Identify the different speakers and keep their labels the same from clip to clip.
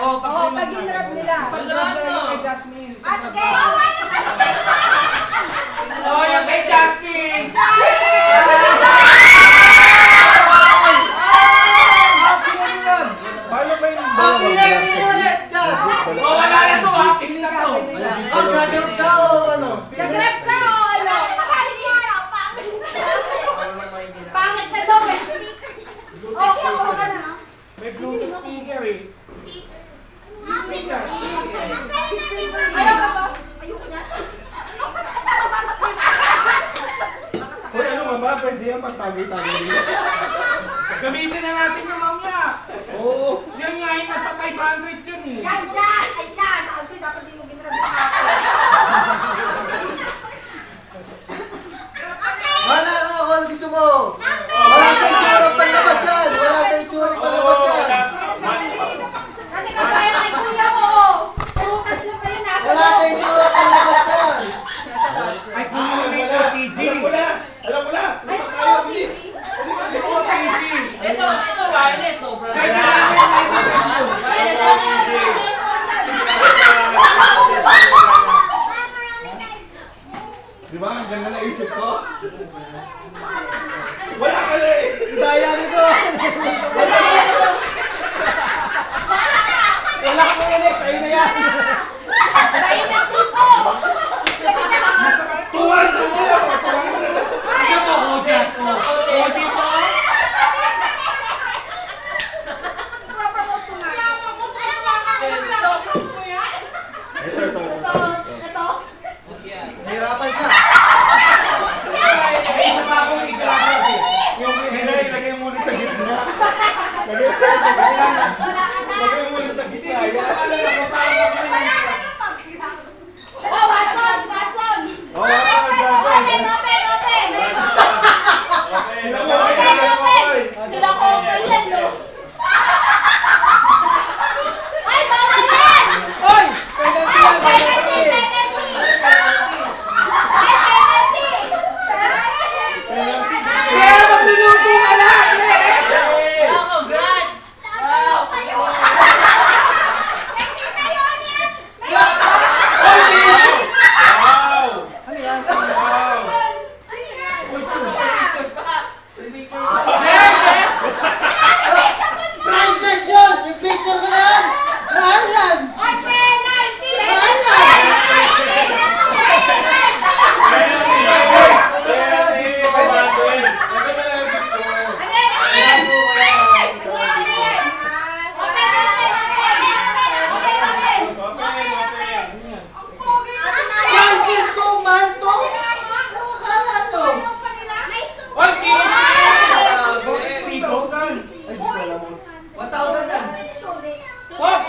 Speaker 1: Oo, pag in-rub nila.
Speaker 2: Isang grab na yung kay Jasmine.
Speaker 1: Sige!
Speaker 2: Oh, yung kay Jasmine!
Speaker 3: Paano ba yung
Speaker 4: Okay lang, hindi ulit!
Speaker 2: Oh, wala na to ha! Fix na to!
Speaker 4: Oh, graduate ka o ano?
Speaker 1: Sa grab ka o ano? Pangit na to eh! Okay, ako ka na.
Speaker 2: May Bluetooth speaker eh.
Speaker 1: Ayaw ka ba? Ayoko niya.
Speaker 3: Hoy, ano mama, pwede yan magtagoy-tagoy dito.
Speaker 2: Gamitin na natin yung mamaya.
Speaker 3: Oo.
Speaker 2: Yan nga yung nasa 500 yun eh.
Speaker 1: Yan, dyan! Ay, yan! Actually, dapat din mo ginrabi ako.
Speaker 4: Wala ka ako, ano gusto mo? Wala sa itsura palabas yan! Wala sa itsura palabas yan!
Speaker 1: Kasi kagaya kay kuya mo! Purutas na pa yun ako!
Speaker 4: Wala sa itsura palabas yan!
Speaker 2: Ay, kung mo na yung OTG.
Speaker 3: Alam ko na! Alam ko na! Nasa kayo, please!
Speaker 2: OTG.
Speaker 5: Ito wireless, sobrang
Speaker 2: Send mo na yung
Speaker 5: wireless OTG.
Speaker 3: Di ba? Ang ganda na isip ko? Wala ka na eh!
Speaker 2: Daya nito. Wala ka mo Alex, ayun na yan.
Speaker 1: Dahil na tipo!
Speaker 3: Tuwan! Tuwan!
Speaker 2: Ito mo, OTG po. OTG po.
Speaker 1: Propromote ko nga.
Speaker 3: Ito.
Speaker 1: Ito.
Speaker 4: Nahirapan siya!
Speaker 2: May isa pa akong i-grab eh. Yung
Speaker 3: Hindi, ilagay mo ulit sa gitna. Lagay mo ulit sa gitna. Lagay mo ulit sa gitna. Yan.
Speaker 1: Oh, Watsons! Watsons!
Speaker 3: Oh, Watsons!
Speaker 1: Open!
Speaker 3: Ilan mo kayo?
Speaker 1: Sila ko yan, no? Ay, bawal yan!
Speaker 2: Oy! Penalty yan!
Speaker 1: Penalty!
Speaker 2: Penalty!
Speaker 1: Penalty!
Speaker 3: Penalty.
Speaker 2: Kaya magluluto ka na!
Speaker 5: Wow, congrats! Wow!
Speaker 2: Wow! Ano yan? Wow!
Speaker 4: Priceless yun! Yung picture ko na yan! Mahal yan!
Speaker 1: Ay, penalty!
Speaker 4: Priceless to, man to! Ano akala nyo?
Speaker 2: Oy, kinis!
Speaker 3: Bakit 3,000? Ay, di ko alam mo.
Speaker 4: 1,000 yan!
Speaker 2: Fox!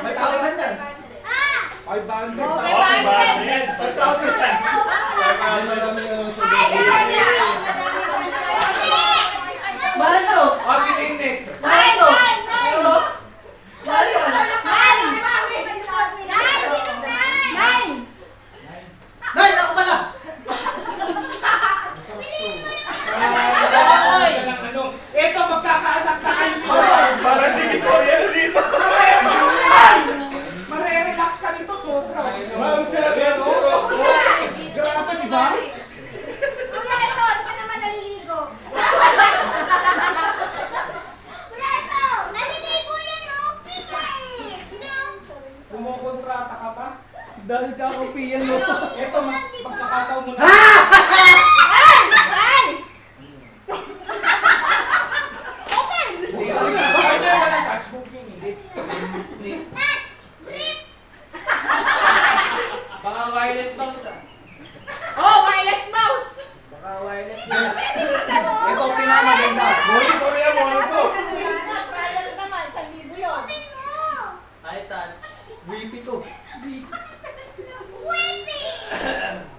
Speaker 4: May 1,000 yan!
Speaker 2: 500.
Speaker 1: Oh,
Speaker 2: Oh,
Speaker 1: 500.
Speaker 4: 1,000 yan!
Speaker 3: Ay, marami yan ang sabi.
Speaker 4: Mahal to!
Speaker 2: Oh, si Index.
Speaker 4: Mahal to! Ano? Mahal yan! Nine! Ako pala!
Speaker 2: Ito, magkakaanak na kayo nito.
Speaker 3: Parang divisoria na dito.
Speaker 2: Marerelax ka nito, sobra.
Speaker 3: Ma'am, sir, ma'am, sir.
Speaker 2: Grabe, di ba?
Speaker 1: Kuya, ito! Di ka naman naliligo. Kuya, ito! Naliligo yan, oh! Kita eh!
Speaker 2: Kumukontrata ka pa? Dahil ka ako piano. Ito, magkakataon mo na.
Speaker 1: Ay! Ay! Open!
Speaker 2: Ay, na, wala. Touchbook yun eh.
Speaker 5: Baka wireless mouse ah.
Speaker 1: Oh, wireless mouse!
Speaker 5: Baka wireless nila.
Speaker 4: Ito ang pinakamaganda!
Speaker 3: Monitoria mo, ano to?
Speaker 1: Trial naman, 1,000 yun.
Speaker 5: Ay, touch.
Speaker 4: Wipi to!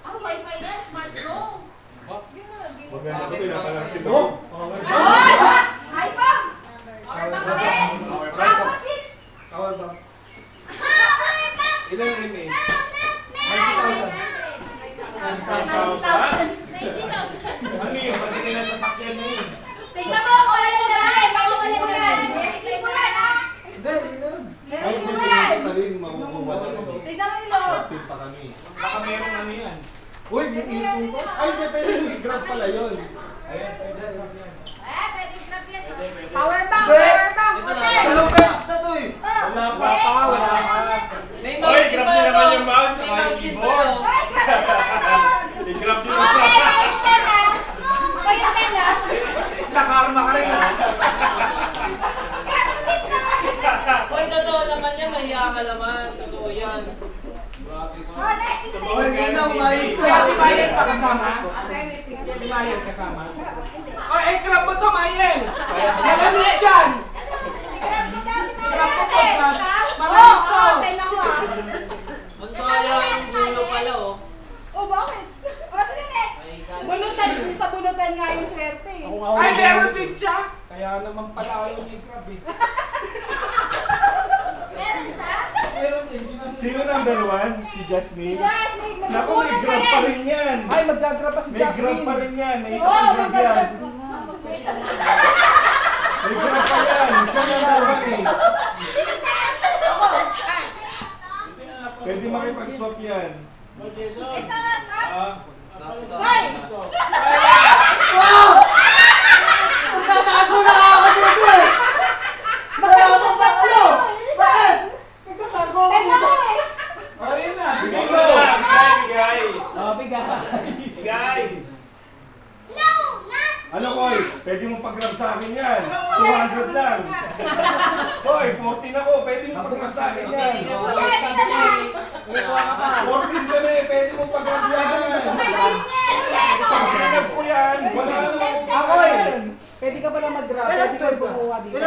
Speaker 1: Ang wifi yan, smart
Speaker 4: Uy, may ipon ko.
Speaker 3: Ay, hindi, pwede may grab pala yun.
Speaker 2: Ayan, pwede grab yan.
Speaker 1: Pwede grab yan.
Speaker 3: Pwede.
Speaker 1: Power bank,
Speaker 4: Hindi.
Speaker 1: power bank.
Speaker 5: Ito na.
Speaker 1: Hotel.
Speaker 4: 2 pesos na to eh.
Speaker 2: Wala pa, wala pa.
Speaker 5: May
Speaker 6: Oy,
Speaker 5: mouse din
Speaker 6: grab
Speaker 5: pa
Speaker 6: niyo
Speaker 5: yun.
Speaker 6: naman yung mouse,
Speaker 5: May
Speaker 6: tsaka
Speaker 5: mouse
Speaker 6: yung
Speaker 5: din pa
Speaker 6: keyboard.
Speaker 5: yun.
Speaker 1: Ay, grab naman.
Speaker 6: I-grab nyo
Speaker 1: Okay,
Speaker 6: na.
Speaker 1: payuntin na. Payuntin na.
Speaker 2: Nakarma ka rin ha.
Speaker 5: Uy, totoo naman yan. Mahiya ka naman. Totoo yan. Grabe ka.
Speaker 1: Oh, next.
Speaker 4: Uy, Nina, umayos
Speaker 2: Si
Speaker 4: ka.
Speaker 2: Ate Mayen pa kasama? Si Ate Mayen kasama? Oh, eh, grab mo to, Mayen! Malamig dyan! Grab mo to, grab. Malamig to!
Speaker 5: Ang kaya ang gulo pala, oh.
Speaker 1: Oh, bakit? Oh, sige, next.
Speaker 5: Ay, God.
Speaker 1: Bulutan. Sa bulutan nga yung swerte.
Speaker 2: Ako nga Ay, meron din siya! Kaya naman pala ayaw ni grab eh.
Speaker 1: Meron siya?
Speaker 2: Meron din, hindi na
Speaker 3: Sino number 1? Si Jasmine?
Speaker 1: Jasmine,
Speaker 3: Naku, may grab pa rin yan.
Speaker 2: Ay, magdagrab pa si
Speaker 3: May grab
Speaker 2: Jasmine.
Speaker 3: pa rin yan. May isa
Speaker 1: Oo,
Speaker 3: pang grab yan.
Speaker 1: magdagrab.
Speaker 3: May grab pa yan. Siya number 1 eh. Pwede makipag-swap yan.
Speaker 1: Ito, stop.
Speaker 5: Hoy!
Speaker 4: Wow! Nagtatago na ako dito eh! Malamang ba ano? Bakit? Nagtatago ako
Speaker 1: Ito
Speaker 4: dito.
Speaker 1: eh.
Speaker 2: Oh, yun na.
Speaker 3: Bigay
Speaker 6: Bigay
Speaker 3: mo.
Speaker 6: mo. Bigay, bigay.
Speaker 2: Oh, bigay.
Speaker 6: Bigay.
Speaker 3: Ano, Koy? Pwede mo pag-grab sa akin yan. 200 lang. Koy, 14 ako. Pwede mo pag-grab sa akin yan.
Speaker 5: Hindi ka sa live country.
Speaker 2: Kuha ka pa.
Speaker 3: 14 kami. Pwede mo pag-grab yan. Pag-grab ko yan. Wala naman.
Speaker 2: Ako eh. Pwede ka pala mag-grab. Pwede ka bumuha dito.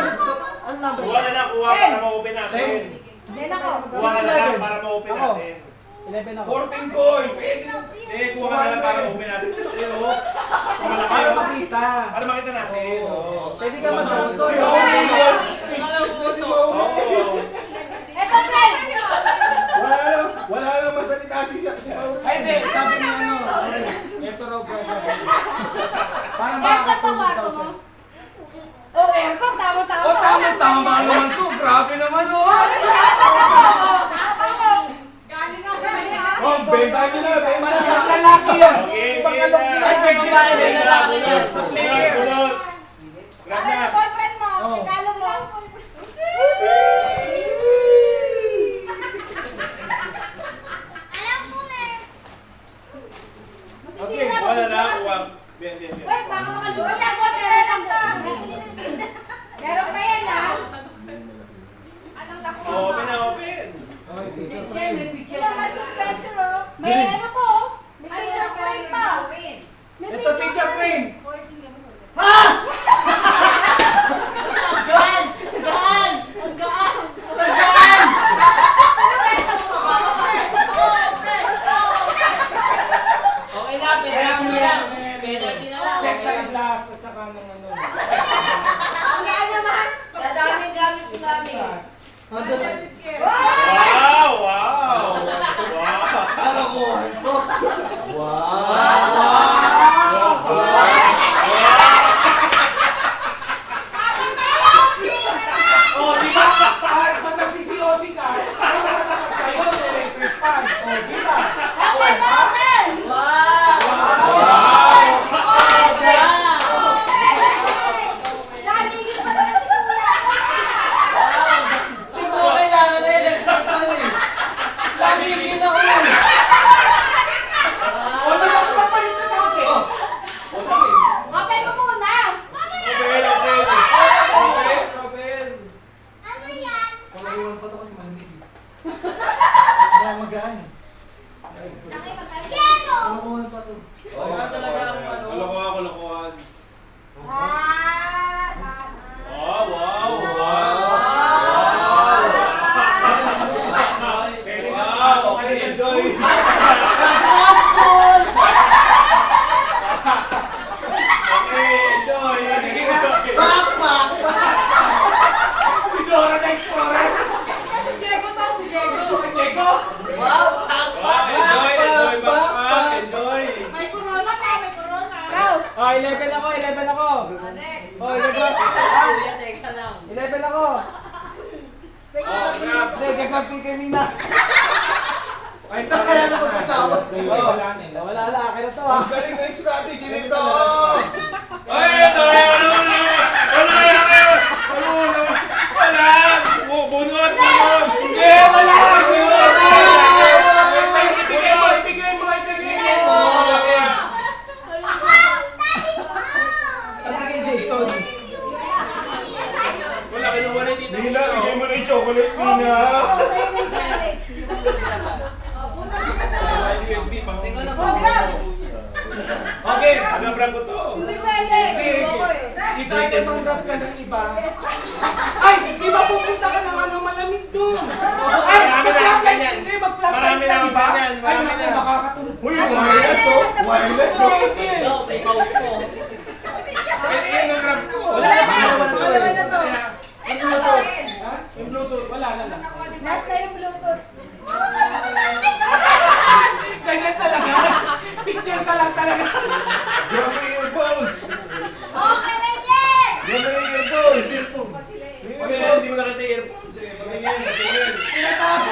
Speaker 4: Ano number?
Speaker 6: Kuha na lang, kuha para ma-open natin.
Speaker 1: Yan ako.
Speaker 6: Kuha na lang para ma-open
Speaker 2: Ako.
Speaker 6: natin.
Speaker 2: 11 ako.
Speaker 3: 14, Koy. Pwede mo.
Speaker 6: Eh, kuha ka na lang para ma-open natin. Eh, oh.
Speaker 2: Para makita.
Speaker 6: Para makita natin. Oo.
Speaker 2: Pwede ka mag-grab.
Speaker 3: Si Maui yun. Speechless na si Maui.
Speaker 6: Oo.
Speaker 1: Ito, Trent.
Speaker 3: Wala na masalita si Maui.
Speaker 2: Ay, hindi. Sabi niya ano. Ito raw brother. Para
Speaker 1: Aircon
Speaker 2: makakatulog
Speaker 1: to,
Speaker 2: daw
Speaker 1: kwarto
Speaker 2: siya.
Speaker 1: mo. Oh, aircon. Tama-tama.
Speaker 2: Oh, tama naman to. Grabe naman oh.
Speaker 1: Galing nga sa kanya.
Speaker 3: Oh, benta nyo na. Benta
Speaker 2: Mga
Speaker 3: na.
Speaker 2: lalaki yan.
Speaker 6: Okay,
Speaker 2: Ibang
Speaker 6: okay
Speaker 2: alok
Speaker 6: na.
Speaker 2: nila.
Speaker 5: Ay, may babae, may lalaki yan.
Speaker 2: Sa player.
Speaker 6: Bunot. Grab
Speaker 1: Ano
Speaker 6: na.
Speaker 1: sa boyfriend mo?
Speaker 2: Oh.
Speaker 1: Regalo mo. Alam ko na eh.
Speaker 6: Okay, kuha na lang. Kuha. Bien, bien, bien.
Speaker 1: Wait, baka makalimutan. Wala ko, meron ka. Meron pa yan ah. Anong nakuha
Speaker 6: Oh, open na, open.
Speaker 2: Okay, dito.
Speaker 1: Sila may suspension oh. May ano po oh. May picture frame pa. May
Speaker 2: Ito picture frame.
Speaker 4: Ha?
Speaker 5: Gaan! Gaan! Ang gaan!
Speaker 4: Tagaan!
Speaker 5: Okay na, penalty na lang. Penalty na lang.
Speaker 2: Check
Speaker 5: Okay.
Speaker 2: lang glass at saka ng ano.
Speaker 1: Ang gaan naman. Dadaming gamit ko namin.
Speaker 2: Glass.
Speaker 4: Madali.
Speaker 6: Wow, wow. Wow.
Speaker 4: Kalokohan to. Wow!
Speaker 2: Oh, di ba? Pag nagsisiyosi ka, ano ka naman sa'yo? Electric fan. Oh, di ba?
Speaker 1: Open, open.
Speaker 5: Wow!
Speaker 1: Lamigin pa naman si Kuya.
Speaker 4: Hindi ko kailangan na electric fan eh. Lamigin ako eh.
Speaker 2: O, naman papalit na sa akin.
Speaker 1: Open mo muna.
Speaker 6: Open, open.
Speaker 2: Okay, Robin.
Speaker 1: Ano yan?
Speaker 4: Kalokohan pa to kasi malamig eh. Hindi ako magaan eh.
Speaker 1: Yellow.
Speaker 4: Kalokohan pa to.
Speaker 5: Wala talaga ang ano.
Speaker 6: Kalokohan, kalokohan.
Speaker 1: Ah.
Speaker 6: Oh, wow, wow. Wow, okay, enjoy.
Speaker 4: Rascal!
Speaker 6: Okay, enjoy.
Speaker 4: Back, back, back!
Speaker 2: Si Dora the Explorer.
Speaker 1: Si Diego to, si Diego.
Speaker 2: Diego.
Speaker 5: Wow! Sakpak!
Speaker 6: Wow, enjoy, enjoy, backpack, enjoy.
Speaker 1: May corona pa, may corona. Go.
Speaker 2: Oh, 11 ako, 11 ako.
Speaker 1: Next.
Speaker 2: Oh, 11 ako.
Speaker 5: Kuya, teka lang.
Speaker 2: 11 ako.
Speaker 6: Oh, grab.
Speaker 2: Hindi, gagrab kay Mina. Ay,
Speaker 4: Kaya na magkasama.
Speaker 2: Wala na.
Speaker 4: Wala na, akin na to
Speaker 3: Ang galing na yung strategy nito!
Speaker 6: Ay, ito na yun! Wala! Bunot!
Speaker 2: Eh, wala!
Speaker 6: Ibigay mo!
Speaker 2: Sa akin, Jason.
Speaker 6: Wala, kinuha na dito.
Speaker 3: Nina, bigay mo na yung chocolate, Nina!
Speaker 6: USB, pang
Speaker 5: Tingnan na po.
Speaker 6: Okay, nag-brand ko to.
Speaker 2: Isa ka mang rap ka ng iba. Ay, di ba pupunta ka ng ano malamig doon? Ay,
Speaker 6: Marami na lang ganyan.
Speaker 2: Hindi, mag-flat
Speaker 6: Marami na lang
Speaker 2: iba.
Speaker 6: ganyan,
Speaker 2: Ay,
Speaker 6: marami
Speaker 2: naku,
Speaker 6: na.
Speaker 2: makakatulog.
Speaker 3: Uy, wireless oh! Wireless oh!
Speaker 5: Ikaw, may pause po.
Speaker 6: Yun ang grab ko.
Speaker 2: Wala na ba? Wala na to.
Speaker 6: Yung Bluetooth.
Speaker 2: Wala na lang.
Speaker 1: Nasa yung Bluetooth.
Speaker 2: Ganyan talaga. Picture ka lang talaga.
Speaker 3: Grabe yung earphones!
Speaker 1: Okay, Reggie!
Speaker 3: Grabe yung earphones!
Speaker 6: Okay na, hindi mo nakita yung earphones. Sige, patingin.
Speaker 2: Tinatapo.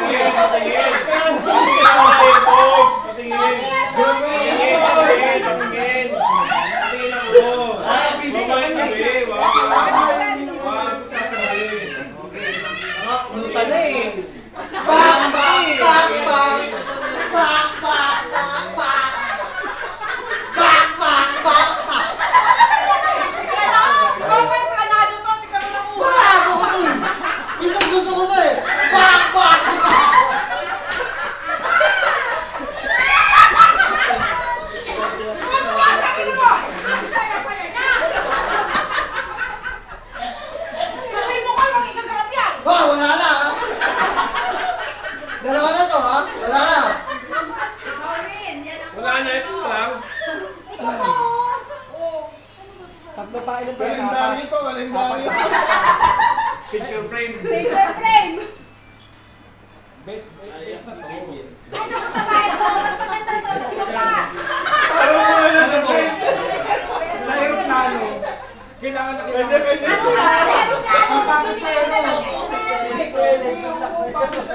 Speaker 6: Patingin, patingin. Patingin. Patingin ako. Wag tabi. Wag sa tabi.
Speaker 4: Lusa na eh. Pak, pak, pak, pak. Pak, pak, pak, pak. Pak, pak, pak, pak. Pak, ako to eh. Ito gusto ko to eh. Pak, pak, pak. Wah, wala na ah. Dalawa na to ah. Wala na.
Speaker 6: Wala na, ito lang.
Speaker 2: Tatlo pa ilan pa?
Speaker 3: Kalendari ito, kalendari!
Speaker 6: Picture frame.
Speaker 1: Picture frame!
Speaker 2: Best na to.
Speaker 1: Ano ka tayo? Mas maganda to. Tatlo pa!
Speaker 3: Parang mga nagpapay!
Speaker 2: Sa aeroplano, kailangan na
Speaker 3: Kanya-kanya
Speaker 1: Ano
Speaker 3: siya!
Speaker 1: ka?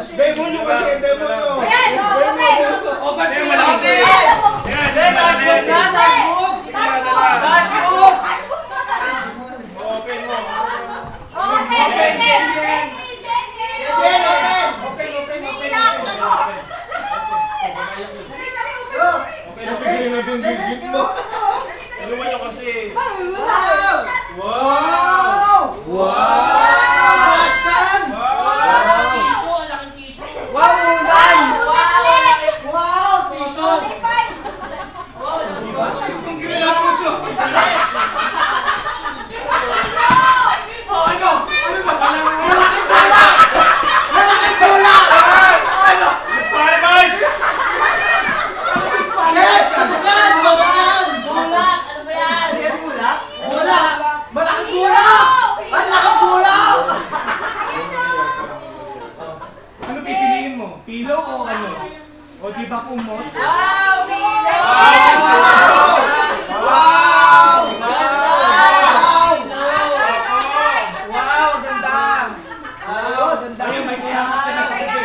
Speaker 3: Demo nyo kasi, demo nyo!
Speaker 1: Ayan, okay!
Speaker 2: O, ba't
Speaker 6: Eh,
Speaker 2: yung
Speaker 6: wala
Speaker 2: malaki?
Speaker 6: akong Yan,
Speaker 4: Dashboard na, dashboard. Dashboard.
Speaker 6: Open mo.
Speaker 1: Okay, Reggie!
Speaker 4: Open, open. Oh.
Speaker 3: Kasi ganyan na yung gigit mo!
Speaker 6: Ano mo nyo kasi?
Speaker 4: Wow.
Speaker 6: Wow!
Speaker 4: Wow. Boston.
Speaker 6: Wow!
Speaker 5: Tissue, ang laking tissue.
Speaker 4: Wow, ulan.
Speaker 5: Wow!
Speaker 4: Wow, tissue.
Speaker 5: Wow, laking
Speaker 2: Yung ginagawa ko. O, ano? Ano ba?
Speaker 4: Malaking bola. Malaking bola.
Speaker 6: Spider-Man!
Speaker 4: Yes, pasok yan, pasok yan.
Speaker 5: Bulak! Ano ba yan?
Speaker 4: Ano yan, bola? Bola. Malaking bola. Malaking bola.
Speaker 2: Ano pipiliin mo? Pilo o ano? O di ba kumot?
Speaker 4: Wow, Milo. Wow.
Speaker 2: Wow!
Speaker 4: Wow.
Speaker 2: Wow, ganda!
Speaker 4: Ayos.
Speaker 2: Ayun, may kayakap ka na sa gabi.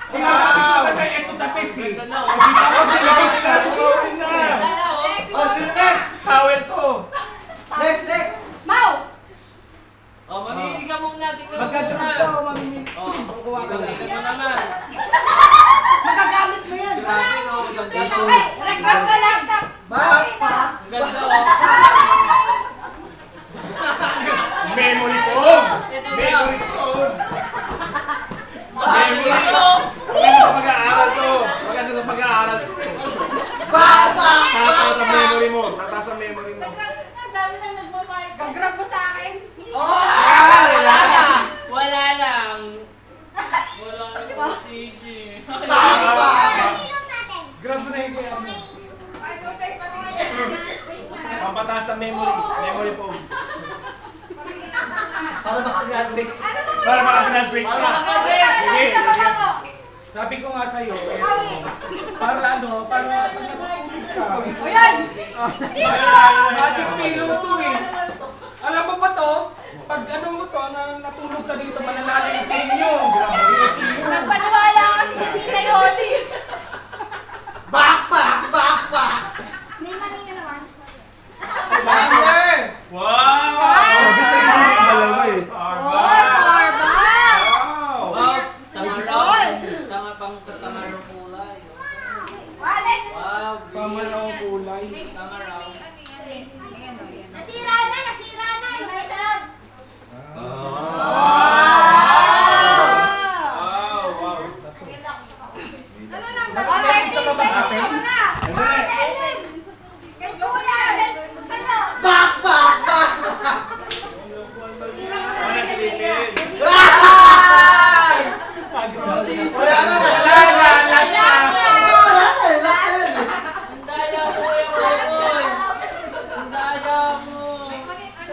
Speaker 2: Sinasabi ko kasi ito the best eh.
Speaker 5: Ganda na,
Speaker 2: O di ba
Speaker 3: Kasi
Speaker 2: kasi
Speaker 3: nakikita na si Owen na!
Speaker 5: Ganda na, oh.
Speaker 4: Oh, sino next?
Speaker 6: Towel to!
Speaker 4: Next, next.
Speaker 1: Mau!
Speaker 5: Oh, mamimili ka muna. Tingnan mo
Speaker 2: Magka-drop
Speaker 5: muna.
Speaker 2: ka o mamimili.
Speaker 5: Oh,
Speaker 2: Kukuha ka lang.
Speaker 5: tingnan mo naman.
Speaker 1: Magagamit mo yan!
Speaker 5: Grabe, no? Ang ganda, no?
Speaker 1: Ay, request ko laptop!
Speaker 4: Bakpa.
Speaker 5: Ang ganda, oh.
Speaker 6: Memory foam!
Speaker 5: Ito na.
Speaker 6: Memory foam!
Speaker 5: Memory ko.
Speaker 6: Maganda sa pag-aaral to! Maganda sa pag-aaral to!
Speaker 4: Bakpa.
Speaker 6: Tataas ang memory mo! Tataas ang memory mo!
Speaker 1: Ang dami na nagmo-mark. Pag-grab mo sa akin.
Speaker 5: Wala lang. Wala lang. Wala lang po, CG.
Speaker 4: Bakpa.
Speaker 2: Grab mo na yung kaya mo.
Speaker 6: Pampataas ang memory! Memory foam!
Speaker 4: Para makagraduate.
Speaker 6: Para maka-final break
Speaker 5: Para
Speaker 6: ka!
Speaker 5: maka-graduate.
Speaker 6: Sige, sige!
Speaker 2: Sabi ko nga sa'yo, eh, para ano, para pag natutulog ka.
Speaker 1: O yan!
Speaker 2: Matik pilo to eh. Alam mo ba to? Pag ano mo to, natulog ka dito, manalalim yung pain nyo.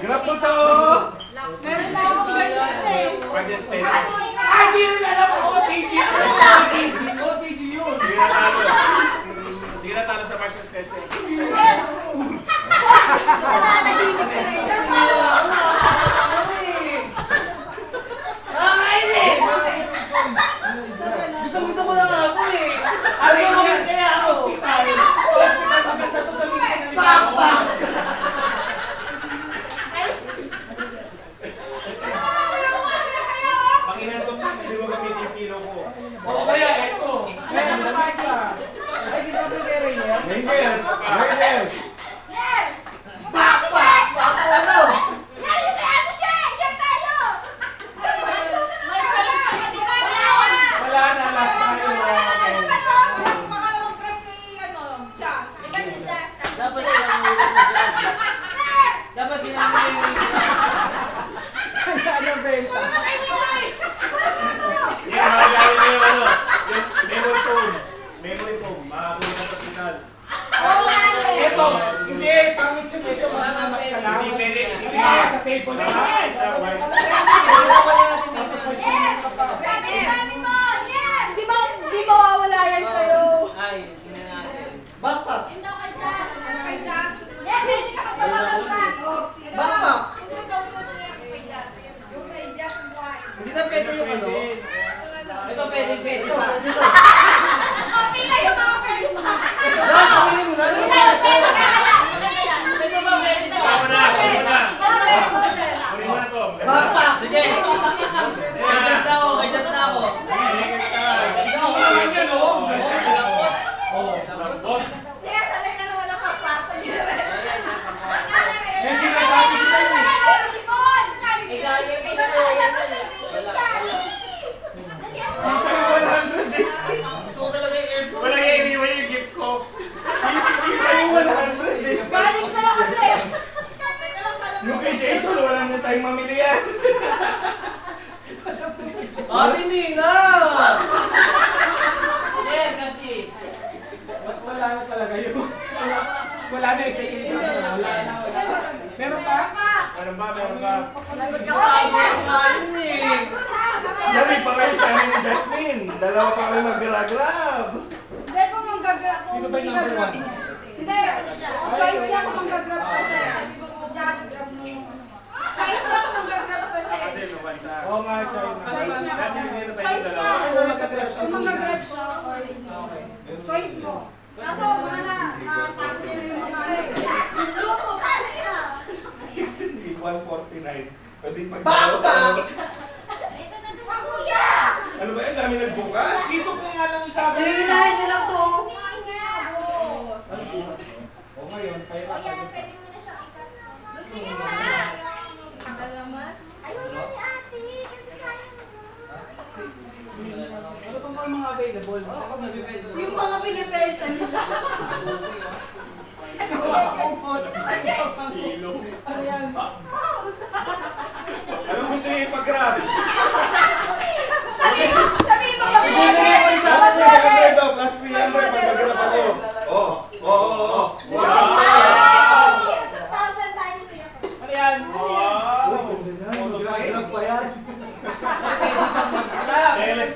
Speaker 3: Grab mo to!
Speaker 1: Meron na akong ganyan eh.
Speaker 6: Budget space.
Speaker 2: Ay, di rin alam ko. OTG yun. OTG yun.
Speaker 6: Hindi ka natalo. Hindi ka natalo sa Marks and Spencer.
Speaker 1: Nananahimik si Raider.
Speaker 4: Nakakainis! Gusto ko lang ako eh. Nagkakapit kaya ako. Pakpak!
Speaker 6: Panginan to, hindi mo gamitin yung kilo ko.
Speaker 2: O kaya eto. Kaya naman ka. Ay, di ba kay Rainier?
Speaker 3: Rainier! Rainier!
Speaker 1: Yer!
Speaker 4: Pakpak! Pakpak ano?
Speaker 1: Yer, yung kaya ito siya! Siya tayo! May choice ka, di ba?
Speaker 2: Wala na, last tayo.
Speaker 1: Pangalawang grab kay, Jazz. Di ba si Jazz?
Speaker 5: Dapat sila mo dapat ginamit yung
Speaker 2: Ano benta?
Speaker 6: Yan, magagamit mo yung ano, yung memory foam. Memory foam, makakuha ka sa hospital.
Speaker 2: Eto, hindi, pangit yun. Ito, manamat ka lang.
Speaker 6: Hindi pwede, hindi
Speaker 2: Ah,
Speaker 6: pwede.
Speaker 2: sa table na.
Speaker 1: Sabi mo, Yer! Di mawawala yan sa'yo.
Speaker 5: Ay, sino natin.
Speaker 4: Pakpak!
Speaker 1: Ito kay Jazz. Kay Jazz. Yer, pwede ka magpapakita.
Speaker 4: Bakpak!
Speaker 1: Yung kay Jazz ang buhay.
Speaker 4: Hindi na pwede yung ano.
Speaker 5: Ito pwede pa.
Speaker 1: Copy kayo mga pwede pa.
Speaker 4: Guys, aminin mo na. Ano ba ito?
Speaker 5: Ito ba pwede to?
Speaker 6: Ako na, ako na. Kunin mo na to.
Speaker 4: Pakpak!
Speaker 5: Sige. Adjust na ako, adjust na ako.
Speaker 2: Yan, oh.
Speaker 1: Kaya sanay ka na walang kapatid.
Speaker 2: Yan sinasabi sila eh.
Speaker 5: Ikaw yung pinakawalan na eh. Wala. Gusto ko talaga yung airport.
Speaker 6: Wala yung iniwan yung gift ko.
Speaker 3: Yung 100 eh.
Speaker 1: Galing sa'yo kasi.
Speaker 3: Yung kay Jason, wala mo tayong mamili yan.
Speaker 4: Ate Mina!
Speaker 5: Eh, kasi.
Speaker 2: Wala na talaga yun. Wala na yung second round. Wala na. Meron pa?
Speaker 6: Meron ba, meron ba?
Speaker 4: Ayun eh.
Speaker 3: Lari pa kayo sa amin ni Jasmine. Dalawa pa kami mag-grab.
Speaker 1: Hindi ko nang gagrab.
Speaker 2: Sino ba yung number one?
Speaker 1: Hindi. Choice lang kung gagrab pa siya. Just grab mo yung ano. Choice lang kung gagrab pa siya.
Speaker 6: Kasi luwan siya.
Speaker 2: Oo nga siya.
Speaker 1: Choice niya.
Speaker 6: Choice
Speaker 1: Choice niya.
Speaker 2: Kung mag-grab siya.
Speaker 1: Kung mag-grab siya or hindi. Choice mo. Kaso mga tapos yung mga luto ka siya.
Speaker 3: 16 149. Pwede
Speaker 4: Pakpak!
Speaker 1: Ito na duwa kuya.
Speaker 3: Ano ba yan? Dami nagbukas?
Speaker 2: Dito ko nga lang itabi.
Speaker 4: Hihinahin niyo lang to.
Speaker 2: O ngayon, kaya
Speaker 1: O yan, pwede mo na siya ikat. Sige na. Alamat. Ayaw na ni ate. Kasi sayang mo.
Speaker 2: ano pa ba mga available?
Speaker 1: Yung mga binibenta nila.
Speaker 6: Kilo.
Speaker 2: Ano yan?
Speaker 3: Anong gusto niyo ipag-grab?
Speaker 1: Sabihin mo kami.
Speaker 4: Ibibigay ko isa sa
Speaker 3: Plus 300 daw, plus 300 pag-grab ako. Oo.
Speaker 1: Yes! 1,000 tayo nito yan.
Speaker 2: Ano yan?
Speaker 6: Wow!
Speaker 4: Grab pa yan.
Speaker 6: LS